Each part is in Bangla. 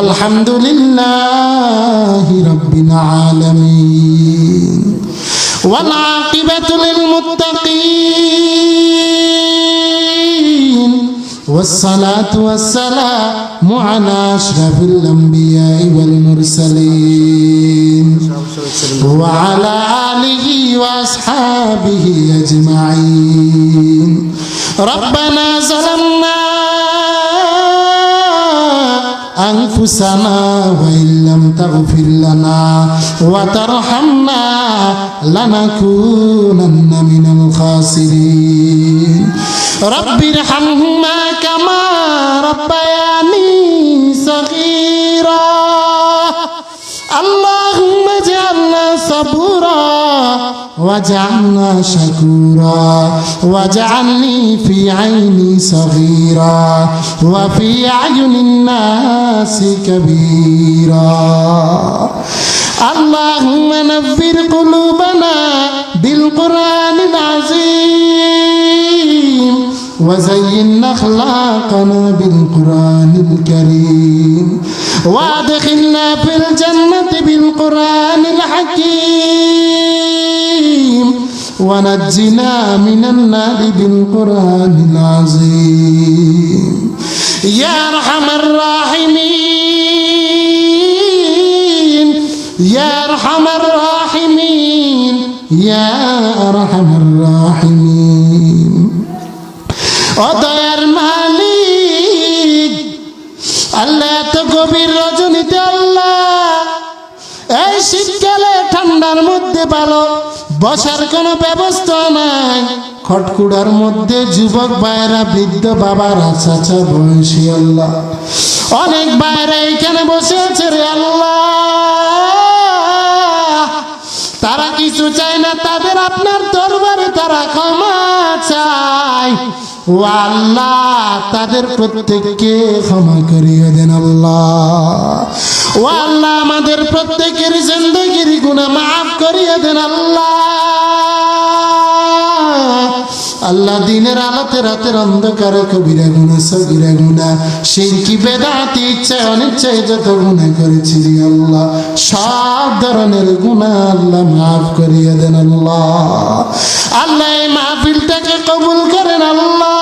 আলহামদুলিল্লাহি রাব্বিল আলামিন ওয়াল আকিবাতু লিল মুত্তাকিন والصلاة والسلام على أشرف الأنبياء والمرسلين وعلى آله وأصحابه أجمعين ربنا ظلمنا أنفسنا وإن لم تغفر لنا وترحمنا لنكونن من الخاسرين رب ارحمهما كما ربياني صغيرا اللهم اجعلنا صبورا واجعلنا شكورا واجعلني في عيني صغيرا وفي أعين الناس كبيرا اللهم نبر قلوبنا بالقرآن العظيم وزين أخلاقنا بالقرآن الكريم وادخلنا في الجنة بالقرآن الحكيم ونجنا من النار بالقرآن العظيم يا أرحم الراحمين يا أرحم الراحمين يا أرحم الراحمين অদয়ার মালিক আল্লাহ, এত গভীর রজনীতে আল্লাহ, এই শীতকালে ঠান্ডার মধ্যে ভালো বসার কোনো ব্যবস্থা নাই। খটকুড়ার মধ্যে যুবক ভাইরা, বৃদ্ধ বাবারা, চাচা বয়সী আল্লাহ, অনেক ভাইরা এইখানে বসে আছে রে আল্লাহ। তারা কিছু চায় না, তাদের আপনার দরবারে তারা ক্ষমা চায়। ও আল্লাহ, তাদের প্রত্যেককে ক্ষমা করিয়ে দেন আল্লাহ। ও আল্লাহ, আমাদের প্রত্যেকের জিন্দেগির গুনাহ মাফ করিয়ে দেন আল্লাহ। আল্লাহ, দিনের আলোতে রাতের অন্ধকারে কবিরা গুনাহ, সগীরা গুনাহ, শিরকি, বেদাতি, ইচ্ছায় অনিচ্ছায় যত গুনাহ করেছি আল্লাহ, সব ধরনের গুনাহ আল্লাহ মাফ করিয়ে দেন আল্লাহ। আল্লাহ, এই মাহফিলটাকে কবুল করেন আল্লাহ।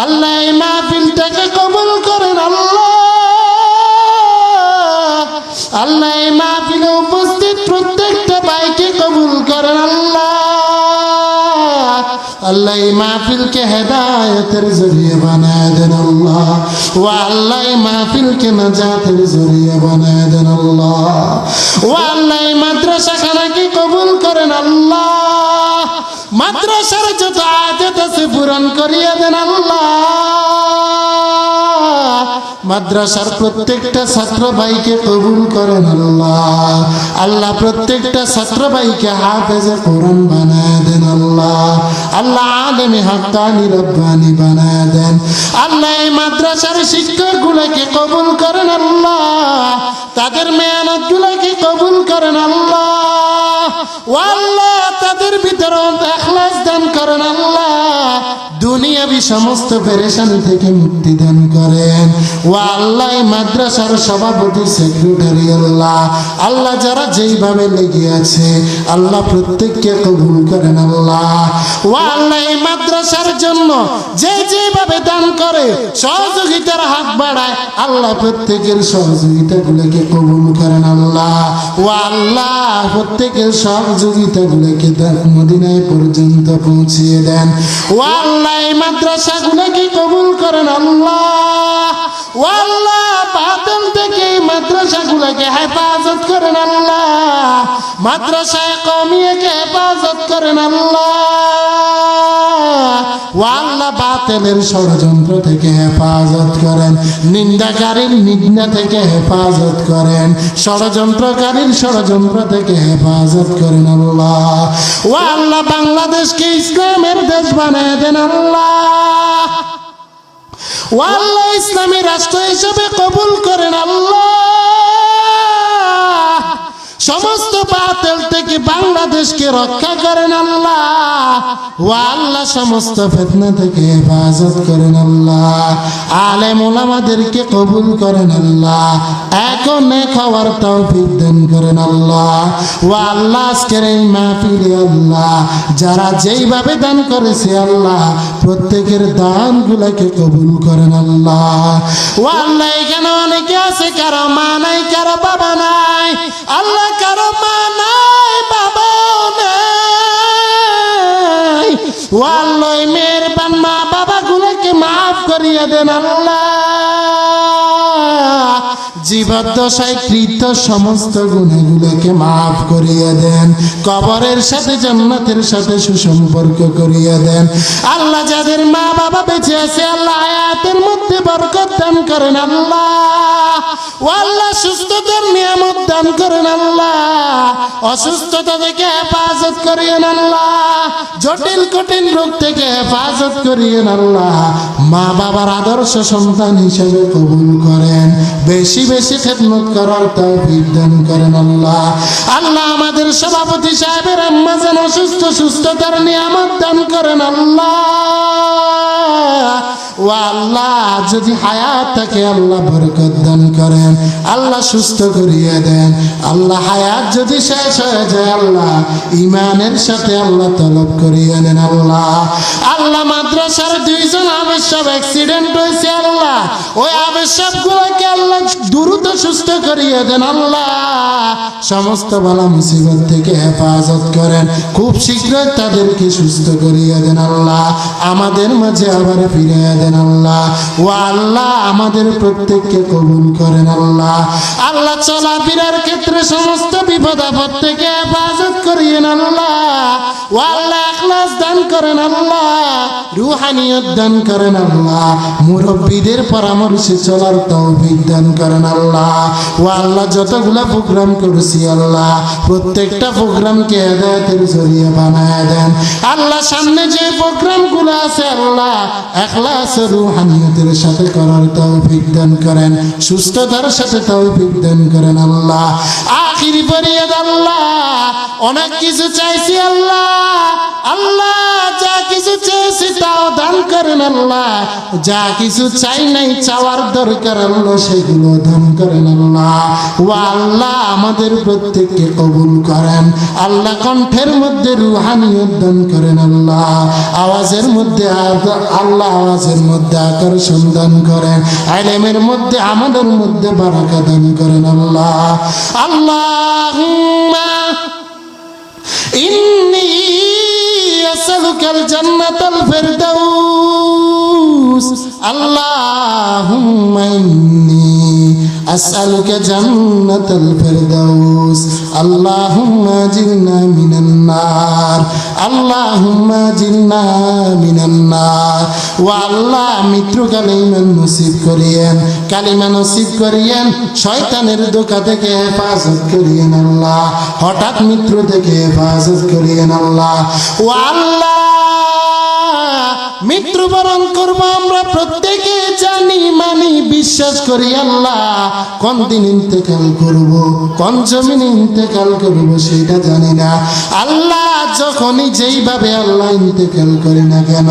আল্লাহ, এই মাহফিলটাকে কবুল করেন আল্লাহ। আল্লাহ, এই মাহফিলে উপস্থিত প্রত্যেকটা ভাইকে কবুল করেন আল্লাহ। আল্লাহ, এই মাহফিলকে হেদায়েতের জরিয়া বানায় দেন আল্লাহ। ও আল্লাহ, এই মাহফিলকে নাজাতের জরিয়া বানায় দেন আল্লাহ। ও আল্লাহ, এই মাদ্রাসাখানাকে কবুল করেন আল্লাহ। মাদ্রাসার যত আয়াত আছে পূরণ করিয়ে দেন আল্লাহ। মাদ্রাসার প্রত্যেকটা ছাত্র ভাইকে কবুল করেন আল্লাহ। আল্লাহ, প্রত্যেকটা ছাত্র ভাইকে হাফেজে কোরআন বানায় দেন আল্লাহ। আল্লাহ, আলেমে হাক্কানি রব্বানি বানায় দেন আল্লাহ। এই মাদ্রাসার শিক্ষকগুলোকে কবুল করেন আল্লাহ। তাদের মেহনত গুলোকে কবুল করেন আল্লাহ। ও আল্লাহ, তাদের ভিতরে ইখলাস দান করেন আল্লাহ। দুনিয়াবি সমস্ত পেরেশানি থেকে মুক্তি দান করেন। ও আল্লাহ, এই মাদ্রাসার সভাপতি, সেক্রেটারি আল্লাহ, আল্লাহ যারা যেইভাবে লেগে আছে আল্লাহ প্রত্যেককে কবুল করেন আল্লাহ। ও আল্লাহ, এই মাদ্রাসার জন্য যে যেভাবে দান করে, সহযোগিতার হাত বাড়ায় আল্লাহ প্রত্যেকের সহযোগিতাগুলোকে কবুল করেন আল্লাহ। ও আল্লাহ, প্রত্যেকের সহযোগিতাগুলোকে মদিনায় পর্যন্ত পৌঁছিয়ে দেন। ও আল্লাহ, এই মাদ্রাসাগুলোকে কবুল করেন আল্লাহ। ও আল্লাহ, বাতিল থেকে এই মাদ্রাসাগুলোকে হেফাজত করেন আল্লাহ। মাদ্রাসায়ে কওমিয়াকে হেফাজত করেন আল্লাহ। ও আল্লাহ, বাতিলের ষড়যন্ত্র থেকে হেফাজত করেন, নিন্দাকারীর নিন্দা থেকে হেফাজত করেন, ষড়যন্ত্রকারীর ষড়যন্ত্র থেকে হেফাজত করেন আল্লাহ। ও আল্লাহ, বাংলাদেশকে ইসলামের দেশ বানায় দেন আল্লাহ। ও আল্লাহ, ইসলামী রাষ্ট্র হিসেবে কবুল করেন আল্লাহ। সমস্ত বাতিল থেকে বাংলাদেশকে রক্ষা করেন আল্লাহ। ও আল্লাহ সমস্ত ফিতনা থেকে হেফাজত করেন আল্লাহ। আলেম ওলামাদেরকে কবুল করেন আল্লাহ। এখন খাওয়ার তৌফিক দান করেন আল্লাহ। ও আল্লাহ আজকের এই মাহফিলে আল্লাহ যারা যেইভাবে দান করেছে আল্লাহ প্রত্যেকের দানগুলোকে কবুল করেন আল্লাহ। ও আল্লাহ এখানে অনেকে আছে কারো মা নাই, কারো বাবা নাই আল্লাহ, কারো মা নাই বাবা নাই। ও আল্লাহ মেহেরবান মা বাবা গুলোকে মাফ করিয়ে দেন আল্লাহ। জীবদ্দশায় কৃত সমস্ত গুনাহগুলোকে মাফ করিয়ে দেন। কবরের সাথে জান্নাতের সাথে সুসম্পর্ক করিয়ে দেন আল্লাহ। যাদের মা বাবা বেঁচে আছে আল্লাহ হায়াতের মধ্যে বরকত দান করেন আল্লাহ। ও আল্লাহ সুস্থতার নিয়ামত দান করেন আল্লাহ। অসুস্থতা থেকে হেফাজত করিয়েন আল্লাহ। জটিল কঠিন রোগ থেকে হেফাজত করিয়েন আল্লাহ। মা বাবার আদর্শ সন্তান হিসেবে কবুল করেন। বেশি বেশি খেদমত করার তৌফিক দান করেন আল্লাহ। আল্লাহ আমাদের সভাপতি সাহেবের আম্মা যেন সুস্থতার নিয়ামত দান করেন আল্লাহ। ও আল্লাহ যদি হায়াত থাকে আল্লাহ বরকত দান করেন আল্লাহ, সুস্থ করিয়ে দেন আল্লাহ। হায়াত যদি শেষ হয়ে যায় আল্লাহ ইমানের সাথে আল্লাহ তলব করিয়ে নেন আল্লাহ। আল্লাহ মাদ্রাসার 2 জন আবেশাব অ্যাক্সিডেন্ট হয়েছে আল্লাহ, ওই আবেশাব গুলোকে আল্লাহ দ্রুত সুস্থ করিয়ে দেন আল্লাহ। সমস্ত বালা মুসিবত থেকে হেফাজত করেন, খুব শীঘ্রই তাদেরকে সুস্থ করিয়ে দেন আল্লাহ। আমাদের মাঝে আবার ফিরিয়ে দেন আল্লাহ। ও আল্লাহ আমাদের প্রত্যেককে কবুল করেন আল্লাহ। আল্লাহ চলাফেরার ক্ষেত্রে সমস্ত বিপদ আপদ থেকে হেফাজত করিয়েন আল্লাহ। ও আল্লাহ ইখলাস দান করেন আল্লাহ, রুহানিয়ত দান করেন আল্লাহ। মুরব্বীদের পরামর্শে চলার তৌফিক দান করেন আল্লাহ। ও আল্লাহ যতগুলা প্রোগ্রাম করছি আল্লাহ প্রত্যেকটা প্রোগ্রামকে হেদায়েতের জরিয়া বানায় দেন আল্লাহ। সামনে যে প্রোগ্রামগুলো আছে আল্লাহ ইখলাস রুহানিয়তের সাথে করার তৌফিক দান করেন, সুস্থতার সাথে তৌফিক দান করেন আল্লাহ। আখিরি ফরিয়াদ আল্লাহ, অনেক কিছু চাইছি আল্লাহ, আল্লাহ যা কিছু চেয়েছি তাও দান করেন আল্লাহ। যা কিছু চাই নাই চাওয়ার দরকার আল্লাহ সেগুলো দান করেন আল্লাহ। ও আল্লাহ আমাদের প্রত্যেককে কবুল করেন আল্লাহ। কণ্ঠের মধ্যে রুহানিয়ত দান করেন আল্লাহ। আওয়াজের মধ্যে আল্লাহ আওয়াজের মধ্যে আকর্ষণ দান করেন। ইলমের মধ্যে আমাদের মধ্যে বারাকা দান করেন আল্লাহ। আল্লাহুম্মা ইন্নী আসআলুকাল জান্নাতাল ফিরদাউস। আল্লাহুম্মা ইন্নী আসআলুকা জান্নাতাল ফিরদাউস। আল্লাহুম্মা জিরনা মিনান নার। আল্লাহুম্মা জিরনা মিনান নার। ও আল্লাহ মৃত্যুকালে ঈমান নসিব করিয়েন, কালিমা নসিব করিয়েন, শয়তানের ধোঁকা থেকে হেফাজত করিয়েন আল্লাহ। হঠাৎ মৃত্যু থেকে হেফাজত করিয়েন আল্লাহ। ও আল্লাহ মৃত্যুবরণ করবো আমরা প্রত্যেকে জানি মানি বিশ্বাস করি আল্লাহ। কোন দিন ইন্তেকাল করব, কোন জমিনে ইন্তেকাল করব সেটা জানি না আল্লাহ। যখনই যেইভাবে আল্লাহ ইন্তেকাল করে না কেন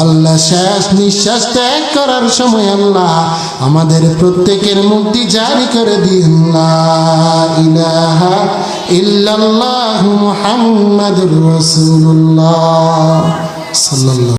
আল্লাহ শেষ নিঃশ্বাস ত্যাগ করার সময় আল্লাহ আমাদের প্রত্যেকের মুক্তি জারি করে দিন। লা ইলাহা ইল্লাল্লাহু মুহাম্মাদুর রাসূলুল্লাহ সাল্লাল্লাহু